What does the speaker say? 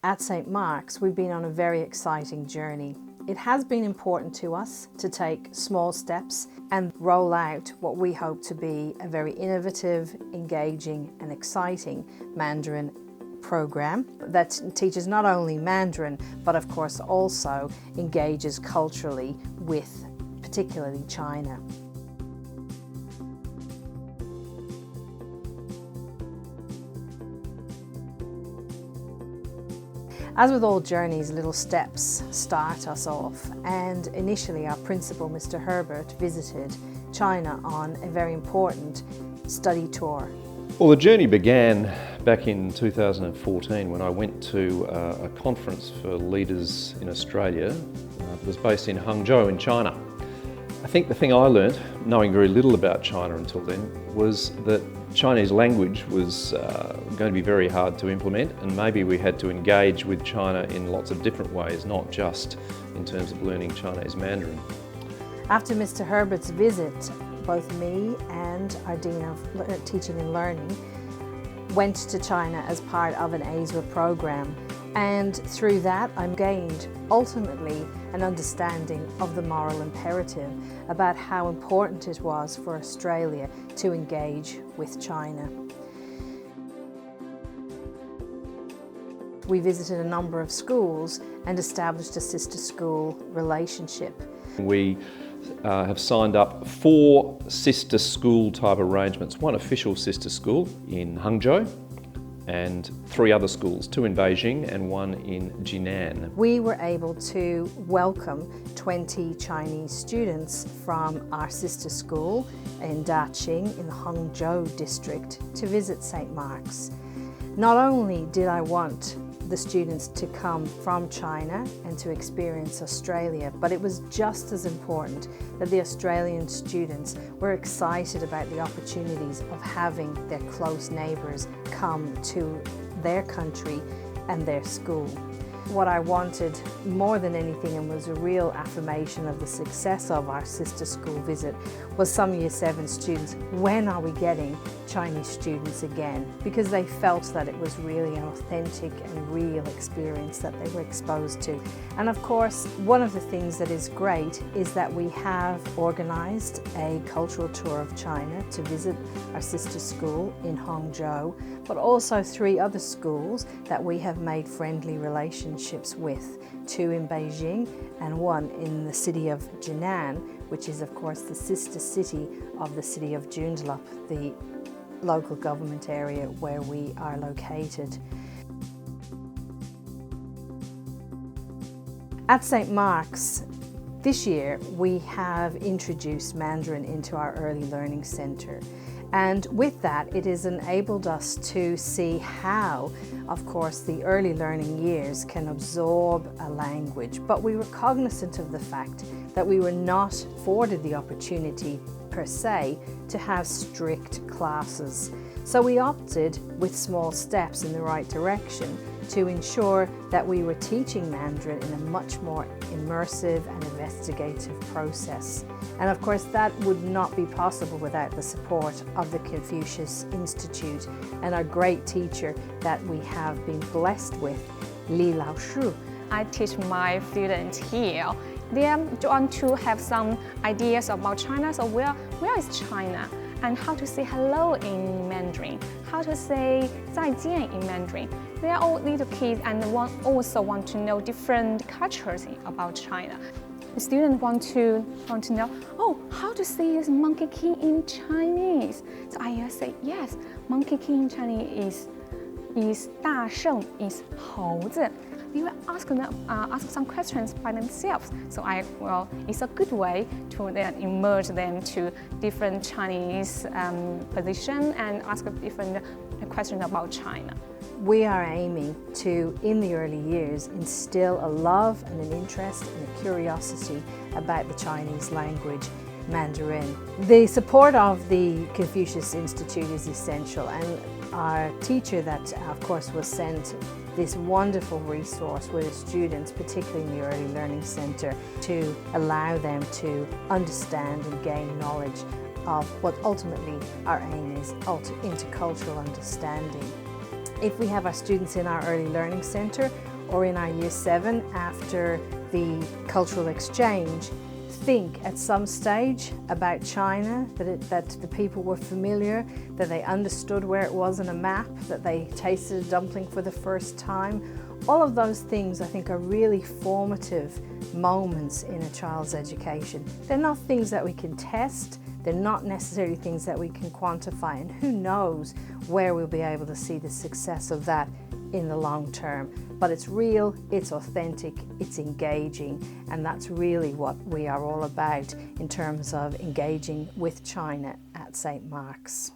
At St Marks, we've been on a very exciting journey. It has been important to us to take small steps and roll out what we hope to be a very innovative, engaging and exciting Mandarin program that teaches not only Mandarin, but of course also engages culturally with particularly China. As with all journeys, little steps start us off, and initially our principal, Mr. Herbert, visited China on a very important study tour. Well, the journey began back in 2014 when I went to a conference for leaders in Australia. It was based in Hangzhou in China. I think the thing I learnt, knowing very little about China until then, was that Chinese language was going to be very hard to implement, and maybe we had to engage with China in lots of different ways, not just in terms of learning Chinese Mandarin. After Mr. Herbert's visit, both me and our Dean of Teaching and Learning went to China as part of an ASWA program, and through that I gained ultimately an understanding of the moral imperative about how important it was for Australia to engage with China. We visited a number of schools and established a sister school relationship. We have signed up 4 sister school type arrangements, 1 official sister school in Hangzhou and 3 other schools, 2 in Beijing and 1 in Jinan. We were able to welcome 20 Chinese students from our sister school in Daqing in the Hangzhou district to visit St Marks. Not only did I want the students to come from China and to experience Australia, but it was just as important that the Australian students were excited about the opportunities of having their close neighbours come to their country and their school. What I wanted more than anything, and was a real affirmation of the success of our sister school visit, was some Year 7 students, when are we getting Chinese students again? Because they felt that it was really an authentic and real experience that they were exposed to. And of course, one of the things that is great is that we have organised a cultural tour of China to visit our sister school in Hangzhou, but also 3 other schools that we have made friendly relationships with, 2 in Beijing and 1 in the city of Jinan, which is of course the sister city of the city of Joondalup, the local government area where we are located. At St Marks, this year we have introduced Mandarin into our early learning centre. And with that, it has enabled us to see how, of course, the early learning years can absorb a language. But we were cognizant of the fact that we were not afforded the opportunity, per se, to have strict classes. So we opted, with small steps in the right direction, to ensure that we were teaching Mandarin in a much more immersive and investigative process. And of course that would not be possible without the support of the Confucius Institute and our great teacher that we have been blessed with, Li Lao Shu. I teach my students here. They want to have some ideas about China, so where is China? And how to say hello in Mandarin, how to say 再见 in Mandarin. They are all little kids and also want to know different cultures about China. The students want to know, oh, how to say this monkey king in Chinese. So I say, yes, monkey king in Chinese is 大圣, is 猴子. They will ask some questions by themselves. So it's a good way to then immerse them to different Chinese position and ask different questions about China. We are aiming to, in the early years, instill a love and an interest and a curiosity about the Chinese language, Mandarin. The support of the Confucius Institute is essential, and our teacher that, of course, was sent this wonderful resource with the students, particularly in the Early Learning Centre, to allow them to understand and gain knowledge of what ultimately our aim is, intercultural understanding. If we have our students in our Early Learning Centre, or in our Year 7 after the cultural exchange think at some stage about China, that the people were familiar, that they understood where it was on a map, that they tasted a dumpling for the first time. All of those things I think are really formative moments in a child's education. They're not things that we can test, they're not necessarily things that we can quantify, and who knows where we'll be able to see the success of that in the long term. But it's real, it's authentic, it's engaging, and that's really what we are all about in terms of engaging with China at St Marks.